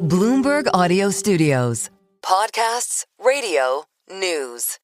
Bloomberg Audio Studios. Podcasts, radio, news.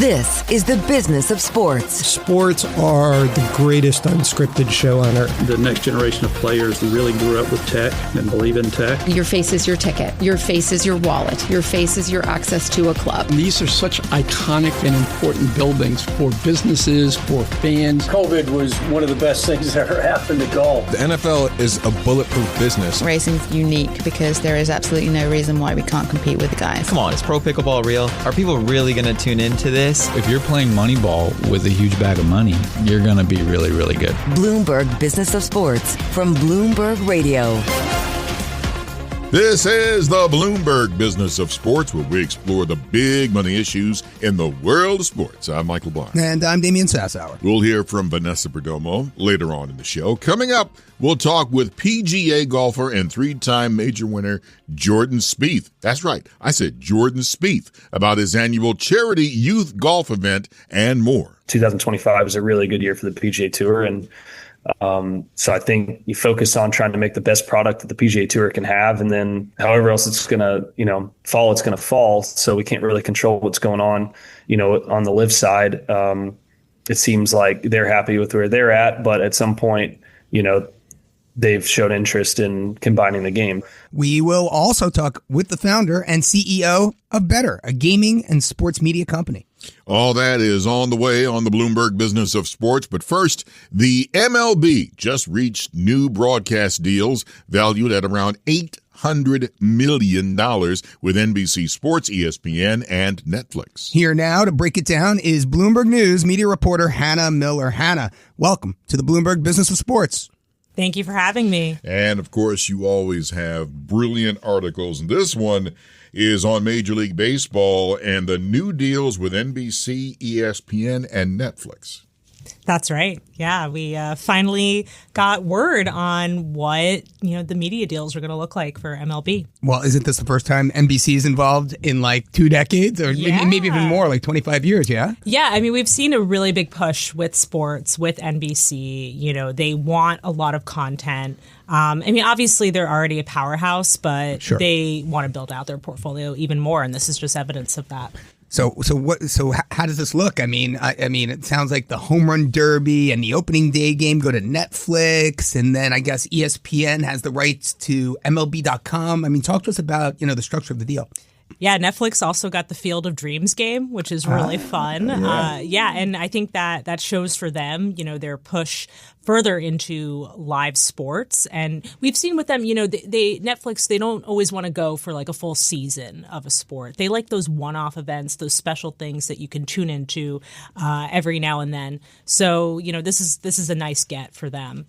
This is the business of sports. Sports are the greatest unscripted show on earth. The next generation of players really grew up with tech and believe in tech. Your face is your ticket. Your face is your wallet. Your face is your access to a club. These are such iconic and important buildings for businesses, for fans. COVID was one of the best things that ever happened to golf. The NFL is a bulletproof business. Racing's unique because there is absolutely no reason why we can't compete with the guys. Come on, is pro pickleball real? Are people really going to tune into this? If you're playing Moneyball with a huge bag of money, you're going to be really, really good. Bloomberg Business of Sports from Bloomberg Radio. This is the Bloomberg Business of Sports, where we explore the big money issues in the world of sports. I'm Michael Barr. And I'm Damian Sassower. We'll hear from Vanessa Perdomo later on in the show. Coming up, we'll talk with PGA golfer and three-time major winner Jordan Spieth. That's right, I said Jordan Spieth, about his annual charity youth golf event and more. 2025 is a really good year for the PGA Tour, and so I think you focus on trying to make the best product that the PGA Tour can have, and then however else it's going to, fall, it's going to fall. So we can't really control what's going on, on the live side. It seems like they're happy with where they're at, but at some point, they've shown interest in combining the game. We will also talk with the founder and CEO of Betr, a gaming and sports media company. All that is on the way on the Bloomberg Business of Sports. But first, the MLB just reached new broadcast deals valued at around $800 million with NBC Sports, ESPN, and Netflix. Here now to break it down is Bloomberg News media reporter Hannah Miller. Hannah, welcome to the Bloomberg Business of Sports. Thank you for having me. And, of course, you always have brilliant articles. And this one is on Major League Baseball and the new deals with NBC, ESPN, and Netflix. That's right. Yeah, we finally got word on what, the media deals are going to look like for MLB. Well, isn't this the first time NBC is involved in like 2 decades or maybe even more, like 25 years, yeah? Yeah, I mean, we've seen a really big push with sports, with NBC. They want a lot of content. Obviously they're already a powerhouse, but sure, they want to build out their portfolio even more, and this is just evidence of that. So how does this look? I mean, it sounds like the Home Run Derby and the opening day game go to Netflix, and then I guess ESPN has the rights to MLB.com. I mean, talk to us about, the structure of the deal. Yeah, Netflix also got the Field of Dreams game, which is really fun. Yeah. And I think that shows for them, their push further into live sports. And we've seen with them, Netflix, they don't always want to go for like a full season of a sport. They like those one-off events, those special things that you can tune into every now and then. So, this is a nice get for them.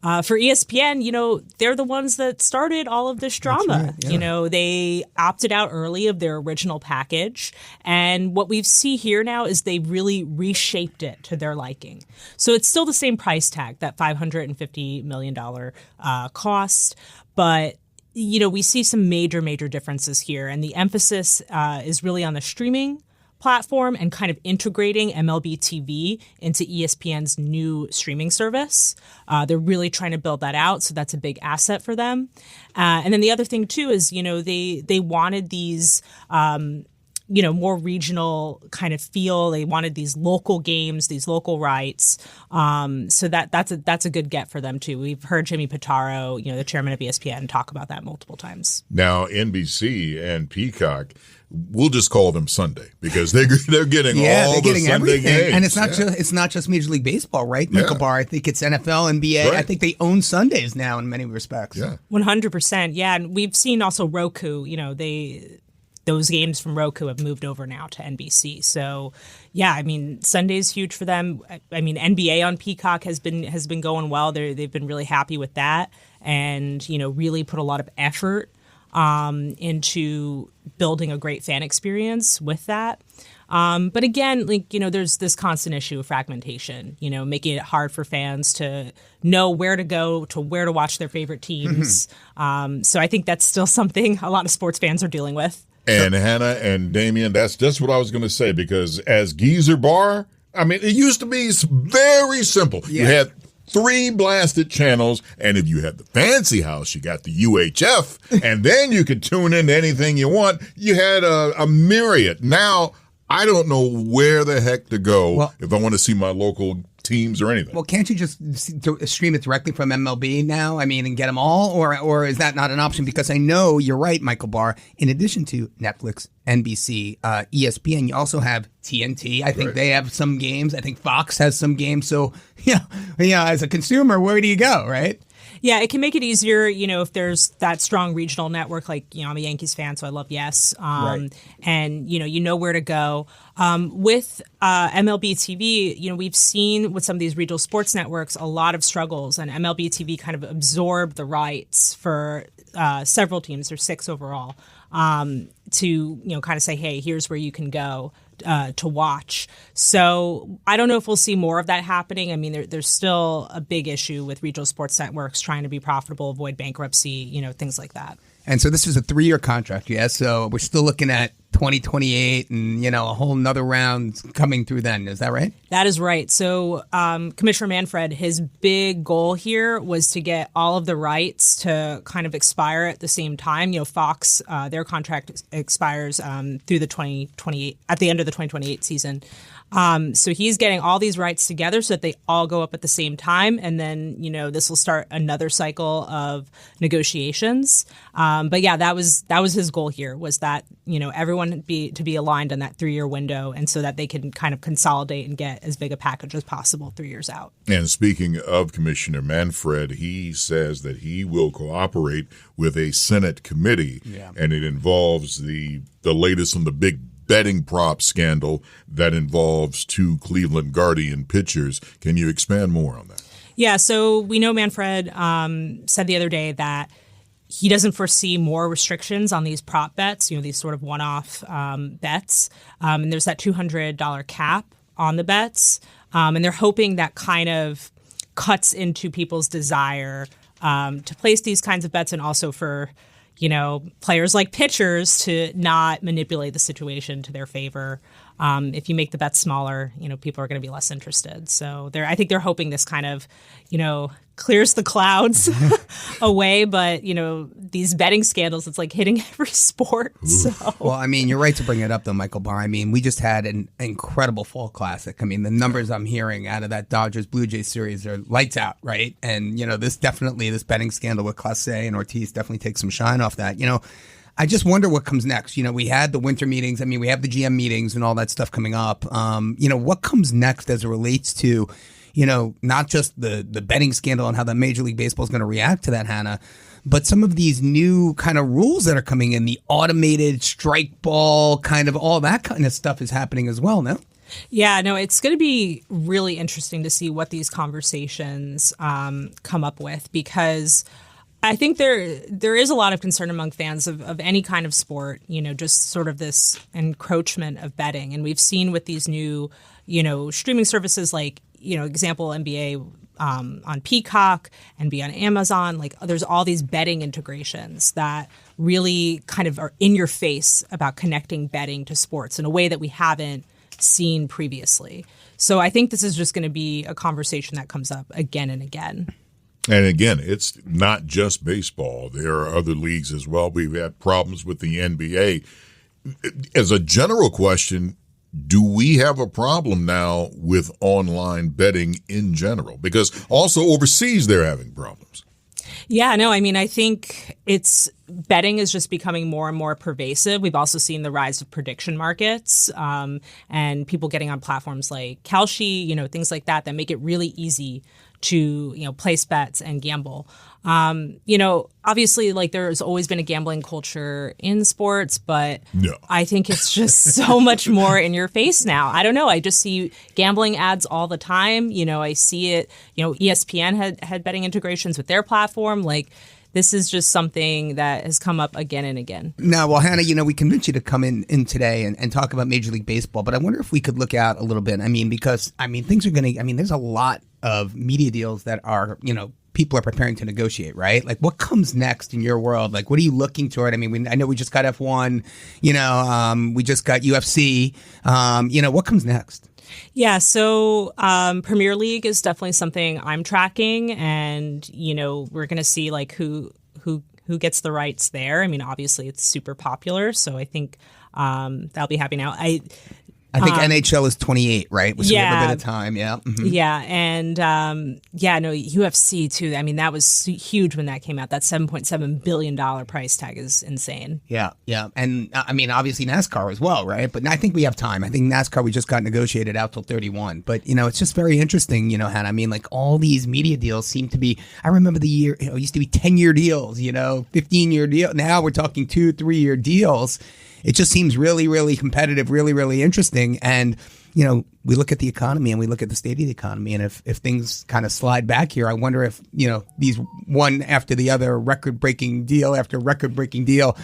For ESPN, they're the ones that started all of this drama. Right, yeah. They opted out early of their original package. And what we see here now is they really reshaped it to their liking. So it's still the same price tag, that $550 million cost. But, we see some major differences here. And the emphasis is really on the streaming platform and kind of integrating MLB TV into ESPN's new streaming service. They're really trying to build that out, so that's a big asset for them. And then the other thing too is, they wanted these, more regional kind of feel. They wanted these local games, these local rights. So that's a good get for them too. We've heard Jimmy Pitaro, the chairman of ESPN, talk about that multiple times. Now, NBC and Peacock, we'll just call them Sunday because they're getting all the Sunday everything. games. And it's not just Major League Baseball, right? Michael Barr, I think it's NFL, NBA. Right. I think they own Sundays now in many respects. Yeah, 100%. Yeah, and we've seen also Roku. Those games from Roku have moved over now to NBC. So, yeah, Sunday's huge for them. NBA on Peacock has been going well. They've been really happy with that, and really put a lot of effort into building a great fan experience with that. But again, there's this constant issue of fragmentation, making it hard for fans to know where to go, to where to watch their favorite teams. So I think that's still something a lot of sports fans are dealing with. And Hannah and Damian, that's just what I was going to say, because as Geezer Bar, it used to be very simple. Yeah. You had 3 blasted channels, and if you had the fancy house, you got the UHF, and then you could tune into anything you want. You had a myriad. Now, I don't know where the heck to go if I want to see my local teams or anything. Well, can't you just stream it directly from MLB now? I mean, and get them all? Or is that not an option? Because I know you're right, Michael Barr. In addition to Netflix, NBC, ESPN, you also have TNT. I think they have some games. I think Fox has some games. So, yeah, as a consumer, where do you go, right? Yeah, it can make it easier, if there's that strong regional network, like, I'm a Yankees fan, so I love Yes. And, you know where to go. With MLB TV, we've seen with some of these regional sports networks a lot of struggles, and MLB TV kind of absorbed the rights for several teams, there's 6 overall, to, kind of say, hey, here's where you can go to watch. So I don't know if we'll see more of that happening. I mean, there's still a big issue with regional sports networks trying to be profitable, avoid bankruptcy, things like that. And so this is a 3-year contract, yes? So we're still looking at 2028 and, a whole nother round coming through then. Is that right? That is right. So Commissioner Manfred, his big goal here was to get all of the rights to kind of expire at the same time. Fox, their contract expires through the 2028, at the end of the 2028 season. So he's getting all these rights together so that they all go up at the same time. And then, this will start another cycle of negotiations. But yeah, that was his goal here, was that, everyone to be aligned on that 3-year window, and so that they can kind of consolidate and get as big a package as possible 3 years out. And speaking of Commissioner Manfred, he says that he will cooperate with a Senate committee, and it involves the latest on the big betting prop scandal that involves 2 Cleveland Guardian pitchers. Can you expand more on that? Yeah, so we know Manfred said the other day that he doesn't foresee more restrictions on these prop bets, these sort of one-off bets. And there's that $200 cap on the bets. And they're hoping that kind of cuts into people's desire to place these kinds of bets, and also for players like pitchers to not manipulate the situation to their favor. If you make the bets smaller, people are going to be less interested. So I think they're hoping this kind of, clears the clouds away. But, these betting scandals, it's like hitting every sport. So. Well, I mean, you're right to bring it up, though, Michael Barr. I mean, we just had an incredible fall classic. I mean, the numbers I'm hearing out of that Dodgers-Blue Jays series are lights out, right? And, this betting scandal with Clase and Ortiz definitely takes some shine off that. I just wonder what comes next. We had the winter meetings. I mean, we have the GM meetings and all that stuff coming up. What comes next as it relates to, not just the betting scandal and how the Major League Baseball is going to react to that, Hannah, but some of these new kind of rules that are coming in, the automated strike ball, kind of all that kind of stuff is happening as well, no? Yeah, no, it's going to be really interesting to see what these conversations come up with, because I think there is a lot of concern among fans of any kind of sport, just sort of this encroachment of betting. And we've seen with these new, streaming services like, example, NBA on Peacock, NBA on Amazon, like there's all these betting integrations that really kind of are in your face about connecting betting to sports in a way that we haven't seen previously. So I think this is just going to be a conversation that comes up again and again. And again, it's not just baseball. There are other leagues as well. We've had problems with the NBA. As a general question, do we have a problem now with online betting in general? Because also overseas they're having problems. Yeah, no, I mean, I think betting is just becoming more and more pervasive. We've also seen the rise of prediction markets and people getting on platforms like Kalshi, things like that make it really easy to, place bets and gamble. Obviously, like there's always been a gambling culture in sports, but no. I think it's just so much more in your face now. I don't know. I just see gambling ads all the time. I see it, ESPN had betting integrations with their platform. Like, this is just something that has come up again and again. Now, well, Hannah, we convinced you to come in today and talk about Major League Baseball, but I wonder if we could look out a little bit. I mean, because, things are going to, there's a lot of media deals that are, people are preparing to negotiate, right? Like, what comes next in your world? Like, what are you looking toward? I mean, I know we just got F1, we just got UFC. What comes next? Yeah, so Premier League is definitely something I'm tracking, and we're going to see like who gets the rights there. I mean, obviously it's super popular, so I think that'll be happening now. I think NHL is 28, right? So we have a bit of time, yeah. Mm-hmm. Yeah, and UFC too. I mean, that was huge when that came out. That $7.7 billion price tag is insane. Yeah. And I mean, obviously NASCAR as well, right? But I think we have time. I think NASCAR, we just got negotiated out till 31. But, it's just very interesting, Hannah. I mean, like all these media deals seem to be, I remember the year, it used to be 10-year deals, 15-year deal. Now we're talking 2-3-year deals. It just seems really, really competitive, really, really interesting. And, we look at the economy and we look at the state of the economy. And if things kind of slide back here, I wonder if, these one after the other record-breaking deal after record-breaking deal,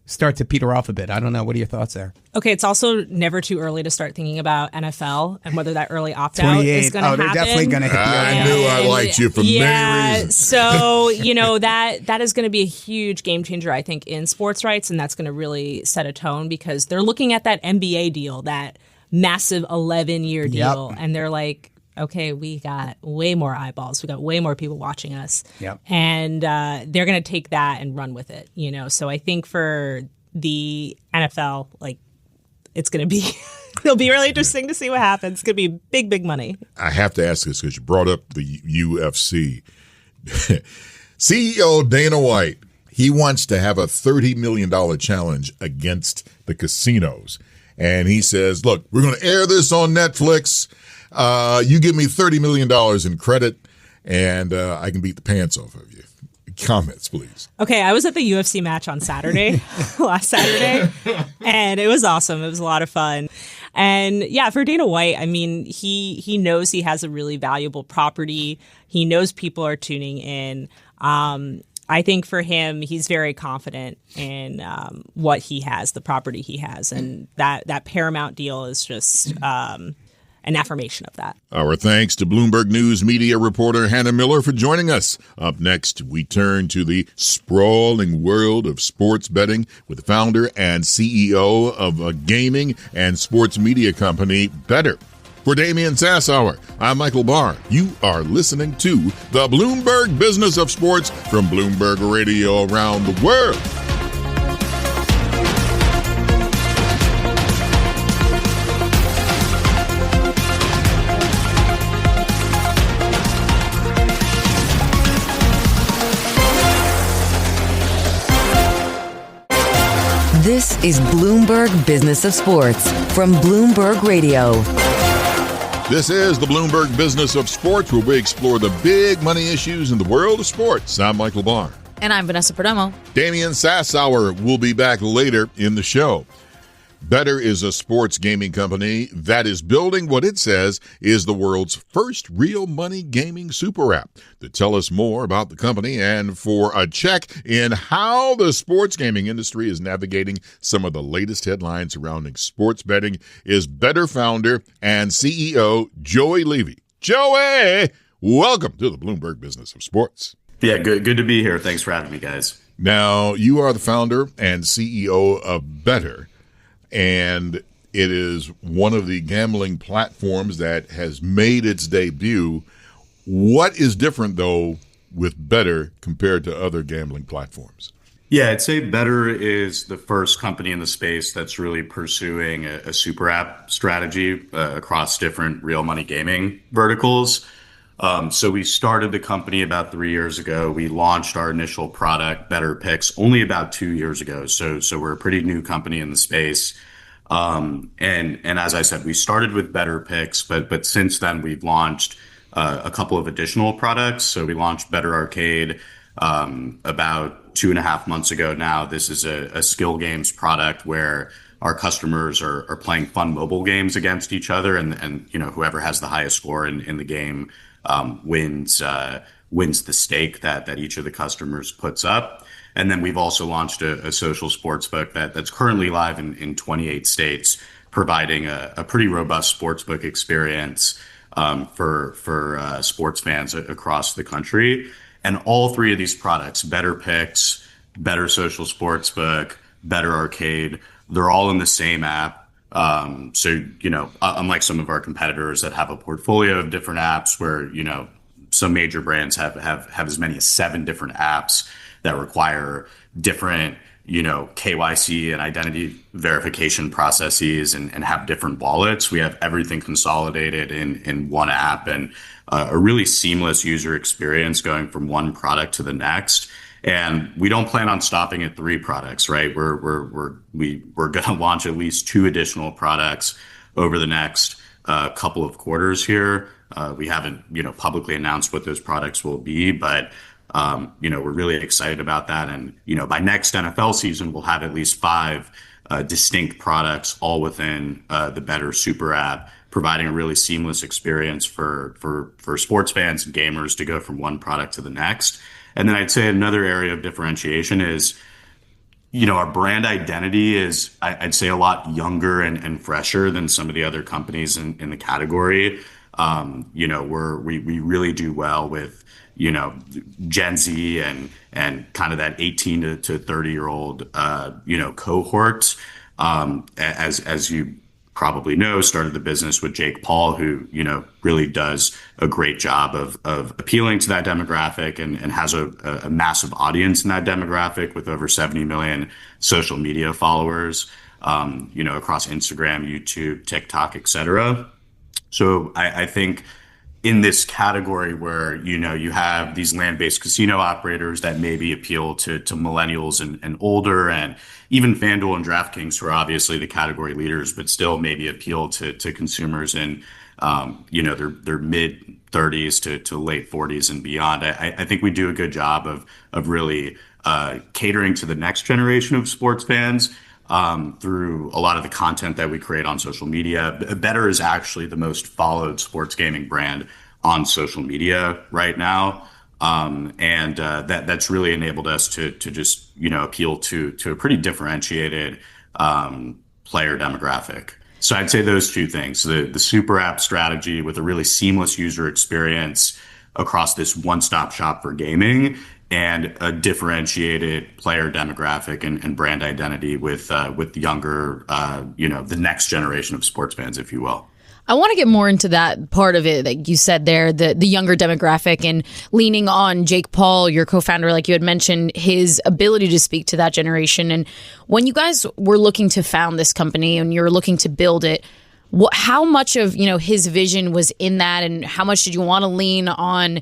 start to peter off a bit. I don't know. What are your thoughts there? Okay, it's also never too early to start thinking about NFL and whether that early opt-out is going to happen. They're definitely going to hit the I knew I liked you for many reasons. So, that is going to be a huge game changer, I think, in sports rights, and that's going to really set a tone because they're looking at that NBA deal, that massive 11-year deal, and they're like, okay, we got way more eyeballs. We got way more people watching us. Yep. And they're going to take that and run with it, So I think for the NFL, like, it's going to be it'll be really interesting to see what happens. It's going to be big, big money. I have to ask this because you brought up the UFC. CEO Dana White, he wants to have a $30 million challenge against the casinos. And he says, look, we're going to air this on Netflix. You give me $30 million in credit, and I can beat the pants off of you. Comments, please. Okay, I was at the UFC match on Saturday, last Saturday, and it was awesome. It was a lot of fun. And yeah, for Dana White, I mean, he knows he has a really valuable property. He knows people are tuning in. I think for him, he's very confident in what he has, the property he has. And that Paramount deal is just an affirmation of that. Our thanks to Bloomberg News media reporter Hannah Miller for joining us. Up next, we turn to the sprawling world of sports betting with the founder and CEO of a gaming and sports media company, Betr. For Damian Sassower, I'm Michael Barr. You are listening to the Bloomberg Business of Sports from Bloomberg Radio around the world. This is Bloomberg Business of Sports from Bloomberg Radio. This is the Bloomberg Business of Sports, where we explore the big money issues in the world of sports. I'm Michael Barr. And I'm Vanessa Perdomo. Damian Sassower will be back later in the show. Betr is a sports gaming company that is building what it says is the world's first real money gaming super app. To tell us more about the company and for a check in how the sports gaming industry is navigating some of the latest headlines surrounding sports betting is Betr founder and CEO Joey Levy. Joey, welcome to the Bloomberg Business of Sports. Yeah, good to be here. Thanks for having me, guys. Now, you are the founder and CEO of Betr. And it is one of the gambling platforms that has made its debut. What is different, though, with Betr compared to other gambling platforms? Yeah, I'd say Betr is the first company in the space that's really pursuing a super app strategy across different real money gaming verticals. So we started the company about 3 years ago. We launched our initial product, Betr Picks, only about 2 years ago. So we're a pretty new company in the space. And as I said, we started with Betr Picks, but since then we've launched a couple of additional products. So we launched Betr Arcade about 2.5 months ago now. This is a skill games product where our customers are playing fun mobile games against each other, and whoever has the highest score in the game wins the stake that each of the customers puts up. And then we've also launched a social sportsbook that's currently live in 28 states, providing a pretty robust sportsbook experience for sports fans across the country. And all three of these products, Betr Picks, Betr Social Sportsbook, Betr Arcade, they're all in the same app. So, unlike some of our competitors that have a portfolio of different apps where, some major brands have as many as 7 different apps that require different, KYC and identity verification processes and have different wallets. We have everything consolidated in one app and a really seamless user experience going from one product to the next. And we don't plan on stopping at 3 products, right? We're going to launch at least 2 additional products over the next couple of quarters here. We haven't, publicly announced what those products will be, but we're really excited about that. And, by next NFL season, we'll have at least 5 distinct products all within the Betr Super App, providing a really seamless experience for sports fans and gamers to go from one product to the next. And then I'd say another area of differentiation is, our brand identity is, I'd say, a lot younger and fresher than some of the other companies in the category. We really do well with, Gen Z and kind of that 18 to 30-year-old, cohort. As you probably know, started the business with Jake Paul, who, really does a great job of appealing to that demographic and has a massive audience in that demographic with over 70 million social media followers, across Instagram, YouTube, TikTok, et cetera. So I think in this category where, you have these land-based casino operators that maybe appeal to millennials and older, and even FanDuel and DraftKings, who are obviously the category leaders, but still maybe appeal to consumers in, their mid-30s to late 40s and beyond. I think we do a good job of really catering to the next generation of sports fans through a lot of the content that we create on social media. Betr is actually the most followed sports gaming brand on social media right now. That's really enabled us to just, appeal to a pretty differentiated player demographic. So I'd say those 2 things, the super app strategy with a really seamless user experience across this one-stop shop for gaming, and a differentiated player demographic and brand identity with younger, the next generation of sports fans, if you will. I want to get more into that part of it that you said there, the younger demographic, and leaning on Jake Paul, your co-founder, like you had mentioned, his ability to speak to that generation. And when you guys were looking to found this company and you were looking to build it, how much of his vision was in that, and how much did you want to lean on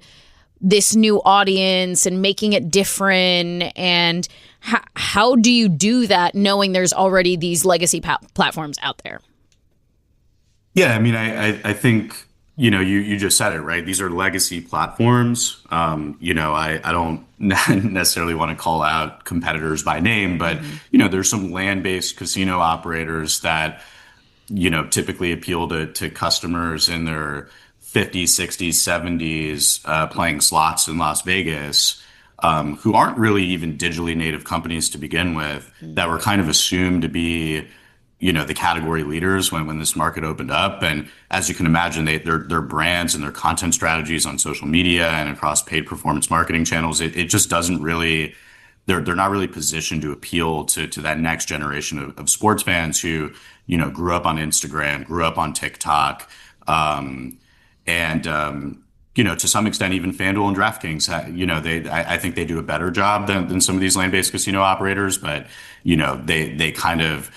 this new audience and making it different? And how do you do that knowing there's already these legacy platforms out there? Yeah, I mean, I think, you just said it, right? These are legacy platforms. I don't necessarily want to call out competitors by name, but, there's some land-based casino operators that, typically appeal to customers in their 50s, 60s, 70s, playing slots in Las Vegas, who aren't really even digitally native companies to begin with, that were kind of assumed to be, the category leaders when this market opened up. And as you can imagine, their brands and their content strategies on social media and across paid performance marketing channels, it just doesn't really, they're not really positioned to appeal to that next generation of sports fans who, grew up on Instagram, grew up on TikTok, to some extent, even FanDuel and DraftKings, I think they do a better job than some of these land-based casino operators, but, they kind of,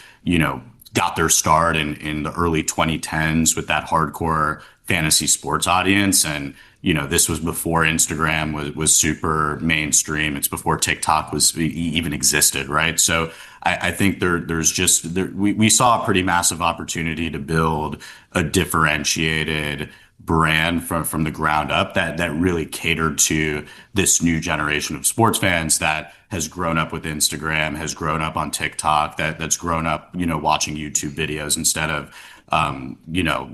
got their start in the early 2010s with that hardcore fantasy sports audience. And, this was before Instagram was super mainstream. It's before TikTok even existed, right? So I think we saw a pretty massive opportunity to build a differentiated brand from the ground up that really catered to this new generation of sports fans that has grown up with Instagram, has grown up on TikTok, that's grown up, watching YouTube videos instead of,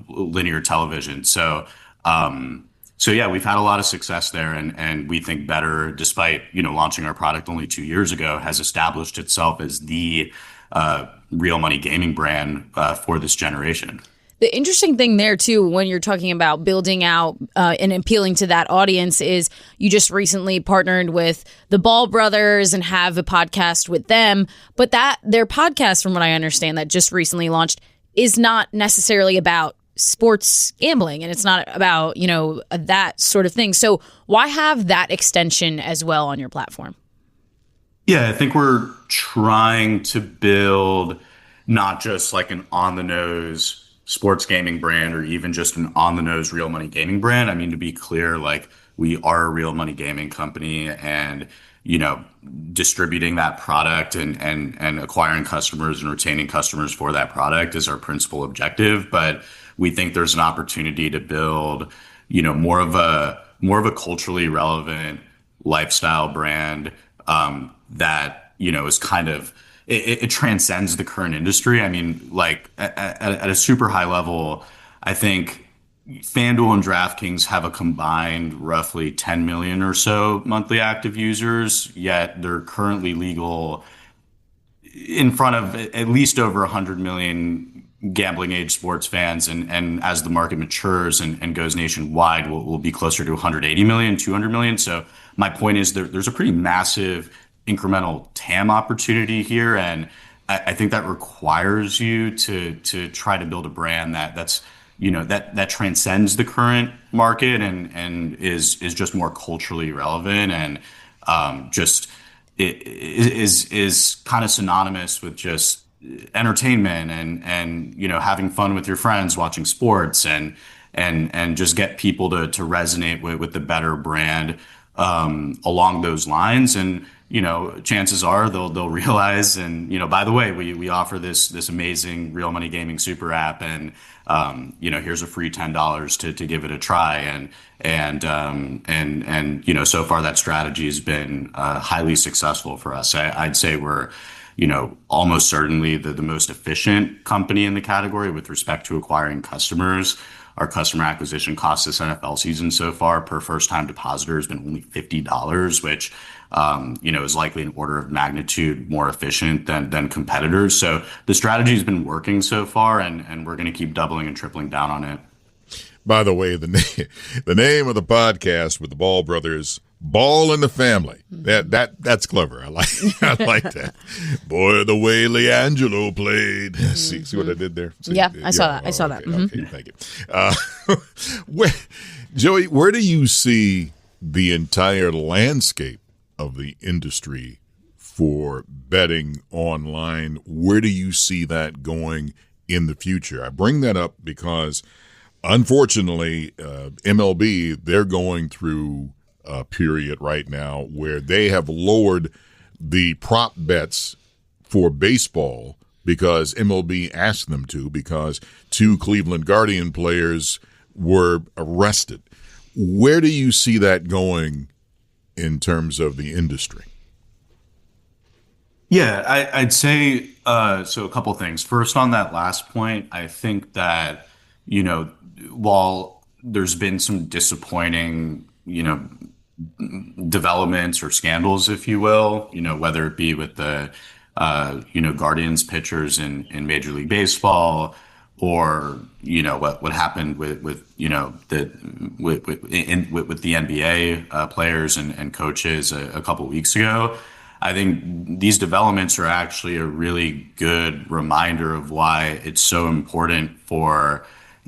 linear television. So yeah, we've had a lot of success there, and we think Betr, despite, launching our product only 2 years ago, has established itself as the real money gaming brand for this generation. The interesting thing there, too, when you're talking about building out and appealing to that audience, is you just recently partnered with the Ball brothers and have a podcast with them. But their podcast, from what I understand, that just recently launched, is not necessarily about sports gambling, and it's not about, that sort of thing. So why have that extension as well on your platform? Yeah, I think we're trying to build not just like an on-the-nose sports gaming brand or even just an on-the-nose real money gaming brand. I mean, to be clear, like, we are a real money gaming company, and, distributing that product and acquiring customers and retaining customers for that product is our principal objective. But we think there's an opportunity to build, more of a culturally relevant lifestyle brand that, is kind of, it transcends the current industry. I mean, like at a super high level, I think FanDuel and DraftKings have a combined roughly 10 million or so monthly active users, yet they're currently legal in front of at least over 100 million gambling age sports fans. And as the market matures and goes nationwide, we'll be closer to 180 million, 200 million. So my point is there's a pretty massive incremental TAM opportunity here. And I think that requires you to try to build a brand that's that transcends the current market and is just more culturally relevant and just it is kind of synonymous with just entertainment and having fun with your friends watching sports and just get people to resonate with the Betr brand along those lines. And chances are they'll realize, and by the way, we offer this amazing real money gaming super app, and here's a free $10 to give it a try, and so far that strategy has been highly successful for us. I'd say we're almost certainly the most efficient company in the category with respect to acquiring customers. Our customer acquisition cost this NFL season so far per first-time depositor has been only $50, which is likely an order of magnitude more efficient than competitors. So the strategy has been working so far, and we're going to keep doubling and tripling down on it. By the way, the name of the podcast with the Ball brothers, Ball in the Family. That's clever. I like that. Boy, the way Leangelo played. See what I did there? I saw that. I saw that. Okay, thank you. Joey, where do you see the entire landscape of the industry for betting online? Where do you see that going in the future? I bring that up because, unfortunately, MLB, they're going through a period right now where they have lowered the prop bets for baseball because MLB asked them to, because 2 Cleveland Guardian players were arrested. Where do you see that going in terms of the industry? Yeah, I'd say so a couple things. First, on that last point, I think that, while there's been some disappointing, developments or scandals, if you will, whether it be with the, Guardians pitchers in Major League Baseball, or, what happened with the NBA players and coaches a couple weeks ago. I think these developments are actually a really good reminder of why it's so important for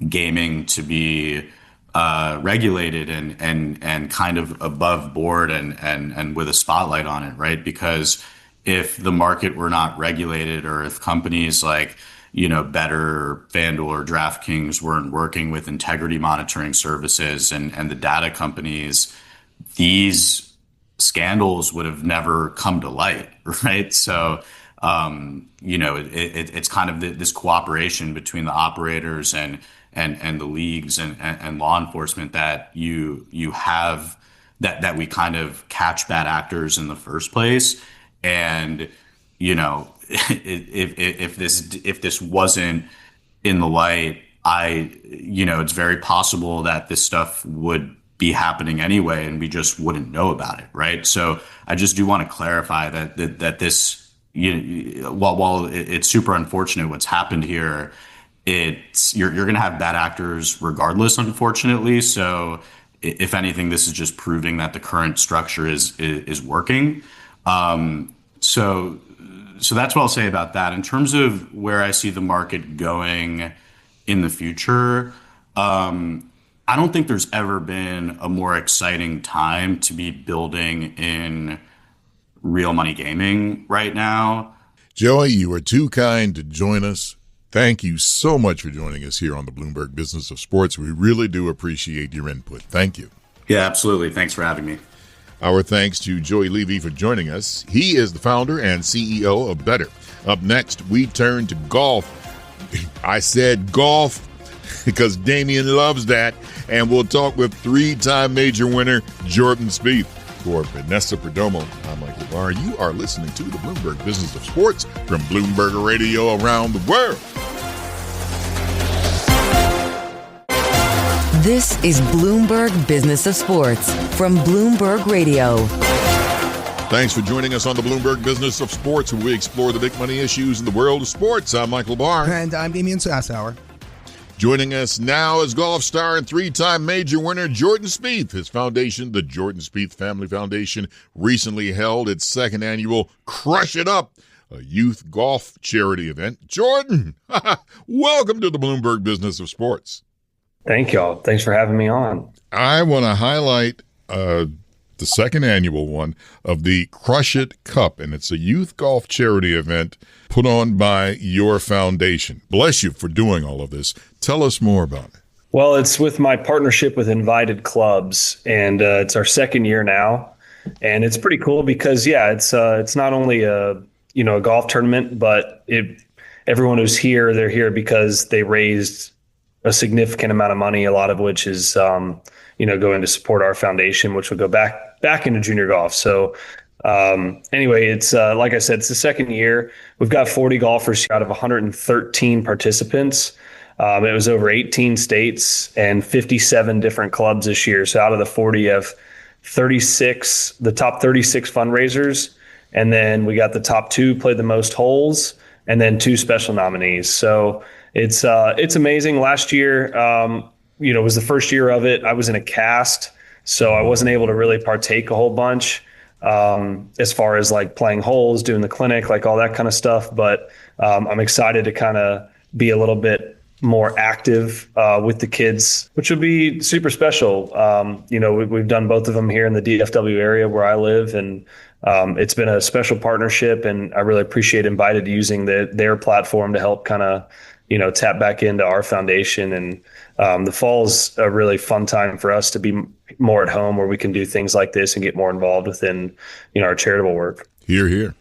gaming to be regulated and kind of above board and with a spotlight on it, right? Because if the market were not regulated, or if companies like Betr, FanDuel, or DraftKings weren't working with integrity monitoring services and the data companies, these scandals would have never come to light, right? So, it's kind of this cooperation between the operators and the leagues and law enforcement that you have that we kind of catch bad actors in the first place. And, if this wasn't in the light, it's very possible that this stuff would be happening anyway, and we just wouldn't know about it, right? So I just do want to clarify that this, while it's super unfortunate what's happened here, you're going to have bad actors regardless, unfortunately. So if anything, this is just proving that the current structure is working. So So that's what I'll say about that. In terms of where I see the market going in the future, I don't think there's ever been a more exciting time to be building in real money gaming right now. Joey, you are too kind to join us. Thank you so much for joining us here on the Bloomberg Business of Sports. We really do appreciate your input. Thank you. Yeah, absolutely. Thanks for having me. Our thanks to Joey Levy for joining us. He is the founder and CEO of Betr. Up next, we turn to golf. I said golf because Damian loves that. And we'll talk with three-time major winner Jordan Spieth. For Vanessa, Perdomo, I'm Michael Barr. You are listening to the Bloomberg Business of Sports from Bloomberg Radio around the world. This is Bloomberg Business of Sports from Bloomberg Radio. Thanks for joining us on the Bloomberg Business of Sports, where we explore the big money issues in the world of sports. I'm Michael Barr. And I'm Damian Sassower. Joining us now is golf star and three-time major winner Jordan Spieth. His foundation, the Jordan Spieth Family Foundation, recently held its second annual Crush It Up, a youth golf charity event. Jordan, welcome to the Bloomberg Business of Sports. Thank y'all. Thanks for having me on. I want to highlight the second annual one of the Crush It Cup, and it's a youth golf charity event put on by your foundation. Bless you for doing all of this. Tell us more about it. Well, it's with my partnership with Invited Clubs, and it's our second year now, and it's pretty cool because it's not only a golf tournament, but everyone who's here, they're here because they raised a significant amount of money, a lot of which is going to support our foundation, which will go back into junior golf. So anyway, it's like I said, it's the second year. We've got 40 golfers out of 113 participants. It was over 18 states and 57 different clubs this year. So out of the 40, you have the top 36 fundraisers. And then we got the top 2 played the most holes, and then 2 special nominees. So it's amazing. Last year, was the first year of it. I was in a cast, so I wasn't able to really partake a whole bunch as far as like playing holes, doing the clinic, like all that kind of stuff. But I'm excited to kind of be a little bit more active with the kids, which would be super special. We've done both of them here in the DFW area where I live, and it's been a special partnership, and I really appreciate Invited using their platform to help kind of tap back into our foundation. And the fall's a really fun time for us to be more at home, where we can do things like this and get more involved within, our charitable work. Hear, hear.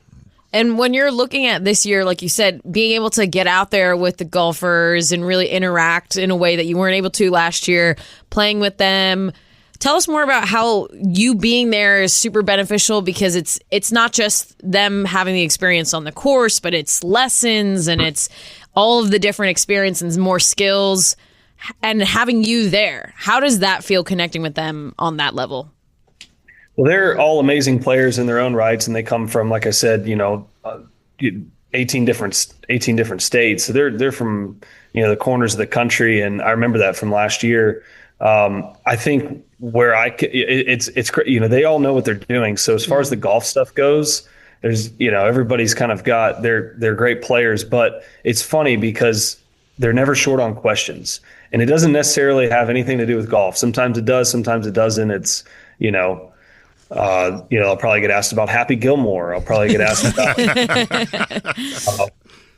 And when you're looking at this year, like you said, being able to get out there with the golfers and really interact in a way that you weren't able to last year, playing with them, tell us more about how you being there is super beneficial, because it's not just them having the experience on the course, but it's lessons and it's all of the different experiences, more skills, and having you there. How does that feel, connecting with them on that level? Well, they're all amazing players in their own rights, and they come from, like I said, 18 different states. So they're from the corners of the country, and I remember that from last year. I think where it's they all know what they're doing. So as far as the golf stuff goes, there's everybody's kind of got they're great players, but it's funny because they're never short on questions, and it doesn't necessarily have anything to do with golf. Sometimes it does, sometimes it doesn't. It's I'll probably get asked about Happy Gilmore. I'll probably get asked about,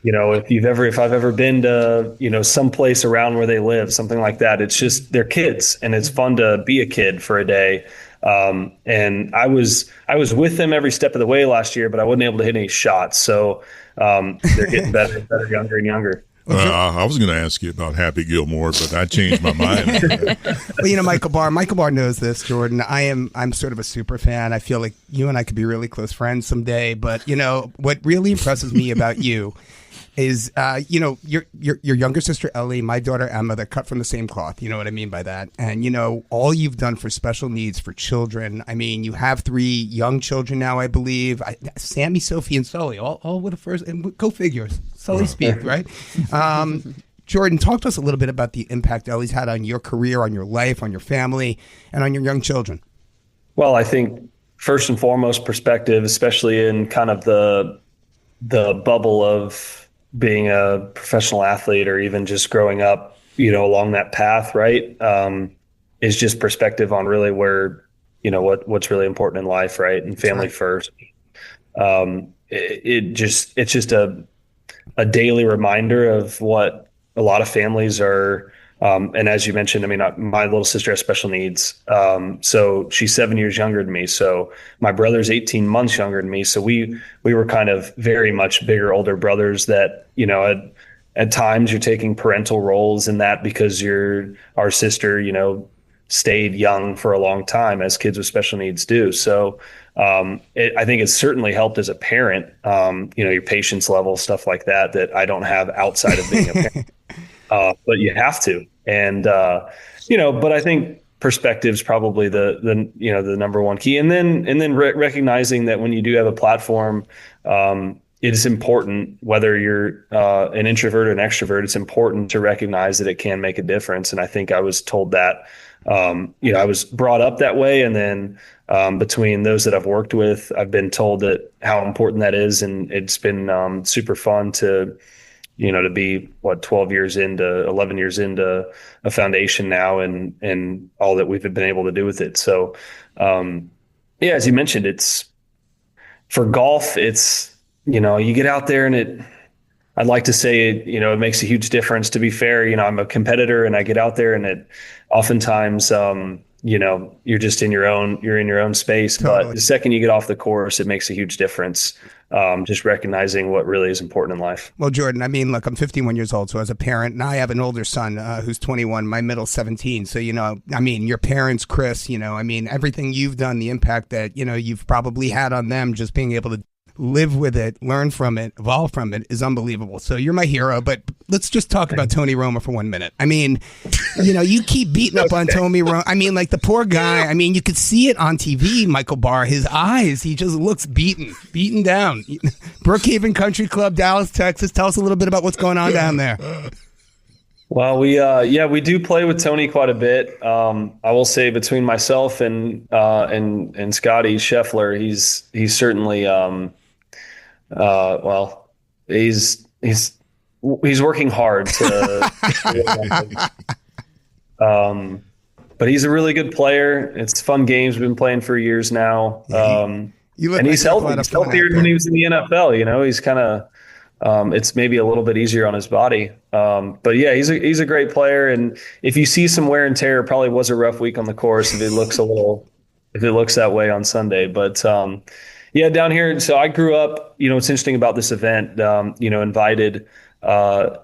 if I've ever been to, someplace around where they live, something like that. It's just, they're kids, and it's fun to be a kid for a day. And I was with them every step of the way last year, but I wasn't able to hit any shots. So they're getting better and better, younger and younger. I was going to ask you about Happy Gilmore, but I changed my mind. Well, Michael Barr knows this, Jordan. I'm sort of a super fan. I feel like you and I could be really close friends someday. But what really impresses me about you is your younger sister Ellie, my daughter Emma, they're cut from the same cloth. You know what I mean by that? And all you've done for special needs for children. I mean, you have 3 young children now, I believe. Sammy, Sophie, and Sully, all with the first, and go figures. Sully Spieth, right? Jordan, talk to us a little bit about the impact Ellie's had on your career, on your life, on your family, and on your young children. Well, I think first and foremost perspective, especially in kind of the the bubble of being a professional athlete or even just growing up, along that path, right? Is just perspective on really where, what's really important in life, right? And family first. It's just a daily reminder of what a lot of families are. And as you mentioned, I mean, my little sister has special needs. So she's 7 years younger than me. So my brother's 18 months younger than me. So we were kind of very much bigger, older brothers that, at times you're taking parental roles in that because our sister, stayed young for a long time, as kids with special needs do. So I think it's certainly helped as a parent, your patience level, stuff like that I don't have outside of being a parent. But you have to. And, but I think perspective's probably the number one key. And then recognizing that when you do have a platform, it is important, whether you're an introvert or an extrovert, it's important to recognize that it can make a difference. And I think I was told that, I was brought up that way. And then between those that I've worked with, I've been told that how important that is. And it's been super fun to be 11 years into a foundation now and all that we've been able to do with it. So, as you mentioned, it's for golf, it's, you get out there and I'd like to say, it makes a huge difference. To be fair, I'm a competitor and I get out there and it oftentimes, you're just in your own space. Totally. But the second you get off the course, it makes a huge difference. Just recognizing what really is important in life. Well, Jordan, I mean, look, I'm 51 years old. So as a parent, and I have an older son who's 21, my middle 17. So, your parents, Chris, everything you've done, the impact that, you've probably had on them, just being able to live with it, learn from it, evolve from it is unbelievable. So you're my hero, but let's just talk about Tony Romo for 1 minute. I mean, you keep beating up on Tony Romo. I mean, like the poor guy, I mean, you could see it on TV, Michael Barr, his eyes, he just looks beaten down. Brookhaven Country Club, Dallas, Texas. Tell us a little bit about what's going on down there. Well, we do play with Tony quite a bit. I will say between myself and Scotty Scheffler, he's certainly, he's working hard to, but he's a really good player. It's fun games we've been playing for years now. And he's healthy. He's healthier than when he was in the NFL. He's kind of, it's maybe a little bit easier on his body. But yeah, he's a great player. And if you see some wear and tear, it probably was a rough week on the course if it looks that way on Sunday. But down here, so I grew up, what's interesting about this event, Invited, as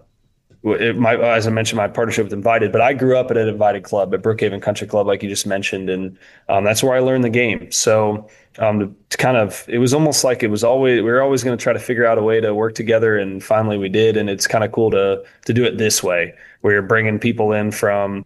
I mentioned, my partnership with Invited, but I grew up at an Invited club at Brookhaven Country Club, like you just mentioned. And that's where I learned the game. So it was almost like we were always going to try to figure out a way to work together. And finally we did. And it's kind of cool to do it this way, where you're bringing people in from,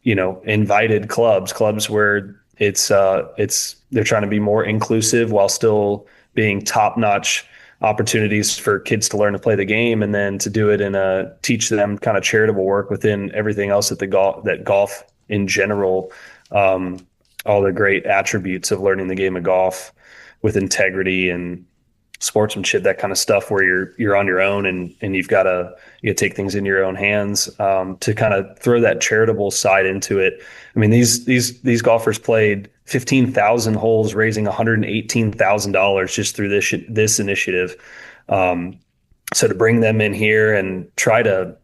invited clubs where they're trying to be more inclusive while still being top-notch opportunities for kids to learn to play the game, and then to do it in teach them kind of charitable work within everything else that golf in general, all the great attributes of learning the game of golf with integrity and sportsmanship, that kind of stuff, where you're on your own and you got to take things in your own hands, to kind of throw that charitable side into it. I mean, these golfers played 15,000 holes, raising $118,000 just through this initiative. So to bring them in here and try to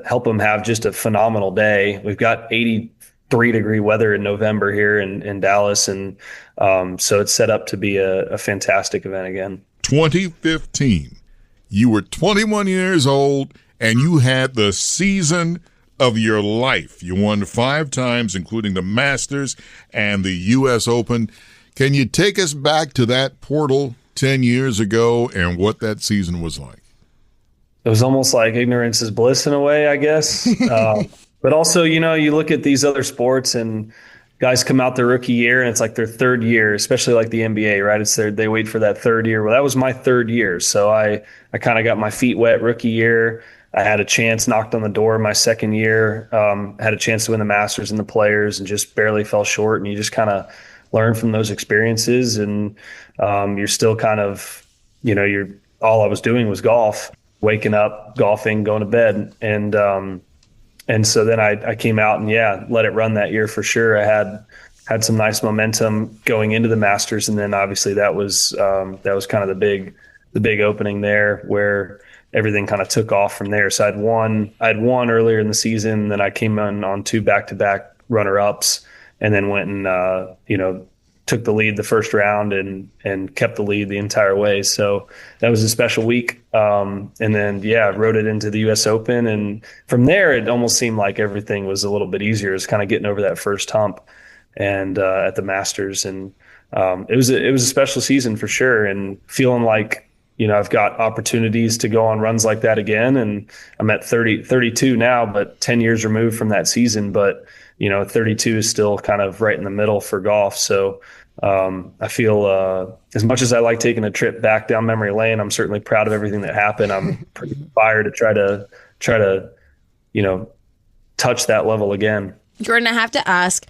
help them have just a phenomenal day. We've got 83-degree weather in November here in Dallas. And so it's set up to be a fantastic event again. 2015, you were 21 years old and you had the season of your life. You won 5 times, including the Masters and the U.S. Open. Can you take us back to that portal 10 years ago and what that season was like? It was almost like ignorance is bliss in a way, I guess. But also, you look at these other sports and guys come out their rookie year and it's like their third year, especially like the NBA, right? They wait for that third year. Well, that was my third year. So I kind of got my feet wet rookie year. I had a chance, knocked on the door my second year, had a chance to win the Masters and the Players and just barely fell short. And you just kind of learn from those experiences. And you're still kind of, all I was doing was golf, waking up, golfing, going to bed. And so then I came out and let it run that year for sure. I had some nice momentum going into the Masters. And then obviously that was kind of the big opening there where everything kind of took off from there. So I'd won earlier in the season. Then I came on 2 back-to-back runner-ups and then went and, took the lead the first round and kept the lead the entire way. So that was a special week. And then, rode it into the U.S. Open. And from there, it almost seemed like everything was a little bit easier. It was kind of getting over that first hump and at the Masters. And it was a special season for sure. And feeling like, I've got opportunities to go on runs like that again. And I'm at 32 now, but 10 years removed from that season. But 32 is still kind of right in the middle for golf. So I feel as much as I like taking a trip back down memory lane, I'm certainly proud of everything that happened. I'm pretty inspired to try to touch that level again. Jordan, I have to ask,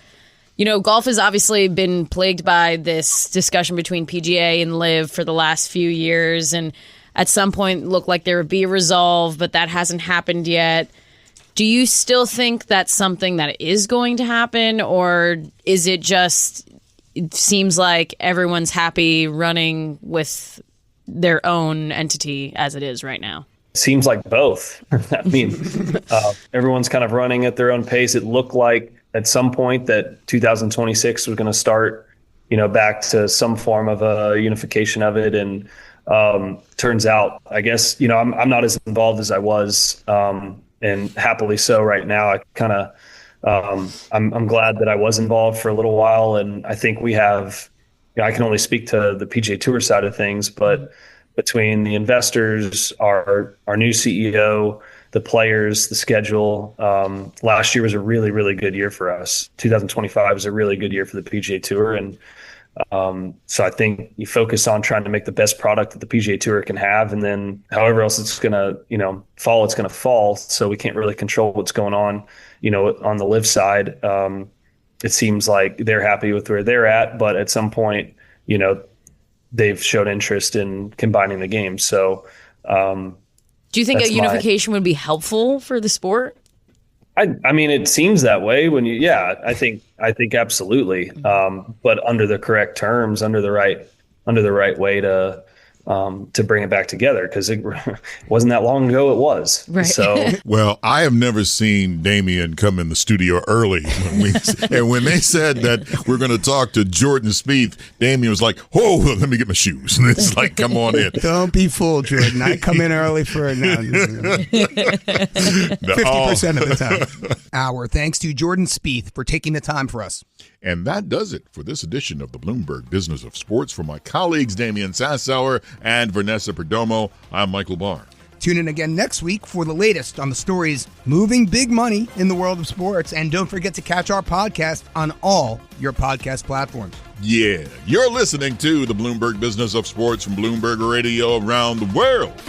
golf has obviously been plagued by this discussion between PGA and LIV for the last few years. And at some point looked like there would be a resolve, but that hasn't happened yet. Do you still think that's something that is going to happen, or is it just, it seems like everyone's happy running with their own entity as it is right now? Seems like both. I mean, everyone's kind of running at their own pace. It looked like at some point that 2026 was going to start, back to some form of a unification of it. And turns out, I guess, I'm not as involved as I was. And happily so right now. I kind of, I'm glad that I was involved for a little while. And I think we have, I can only speak to the PGA Tour side of things, but between the investors, our new CEO, the players, the schedule, last year was a really, really good year for us. 2025 was a really good year for the PGA Tour. And so I think you focus on trying to make the best product that the PGA Tour can have, and then however else it's going to, fall, it's going to fall. So we can't really control what's going on, on the LIV side. It seems like they're happy with where they're at, but at some point, they've showed interest in combining the games. So, do you think a unification would be helpful for the sport? I mean, it seems that way when I think absolutely. But under the correct terms, under the right way to bring it back together, because it wasn't that long ago. It was. Right. So, well, I have never seen Damian come in the studio early. And when they said that we're going to talk to Jordan Spieth, Damian was like, "Whoa, let me get my shoes." And it's like, "Come on in." Don't be fooled, Jordan. I come in early for it now. 50% of the time. Our thanks to Jordan Spieth for taking the time for us. And that does it for this edition of the Bloomberg Business of Sports. For my colleagues, Damian Sassower and Vanessa Perdomo, I'm Michael Barr. Tune in again next week for the latest on the stories moving big money in the world of sports. And don't forget to catch our podcast on all your podcast platforms. Yeah, you're listening to the Bloomberg Business of Sports from Bloomberg Radio around the world.